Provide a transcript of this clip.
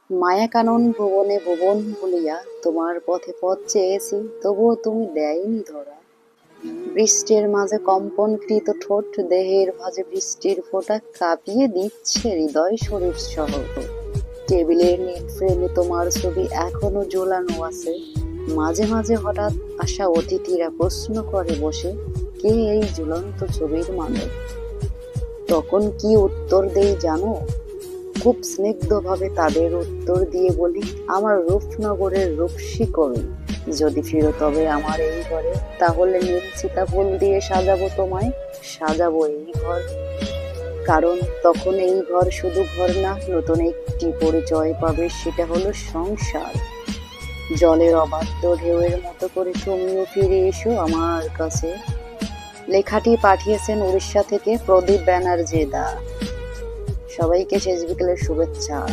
মায়াকানন ভুবনে ভুবন ভুলিয়া তোমার পথে পথ চেয়েছি, তবুও তুমি দেয়নি ধরা। বৃষ্টির মাঝে কম্পনকৃত ঠোঁট, দেহের ভাঁজে বৃষ্টির ফোঁটা কাঁপিয়ে দিচ্ছে হৃদয় শরীর সহ। টেবিলের নীল ফ্রেমে তোমার ছবি এখনো ঝোলানো আছে। মাঝে মাঝে হঠাৎ আসা অতিথিরা প্রশ্ন করে বসে, কে এই ঝুলন্ত ছবির মালিক? তখন কি উত্তর দেই জানো? খুব স্নিগ্ধভাবে তাদের উত্তর দিয়ে বলি, আমার রূপনগরের রূপসী কবি যদি ফিরো তবে আমার এই ঘরে, তাহলে নীল সীতাফুল দিয়ে সাজাবো তোমায়, সাজাবো এই ঘর। কারণ তখন এই ঘর শুধু ঘর না, নতুন একটি পরিচয় পাবে, সেটা হলো সংসার। জলের অবাধ্য ঢেউয়ের মতো করে তুমিও ফিরে এসো আমার কাছে। লেখাটি পাঠিয়েছেন উড়িষ্যা থেকে প্রদীপ ব্যানার্জি দা। সবাইকে শেষ বিকেলের শুভেচ্ছা।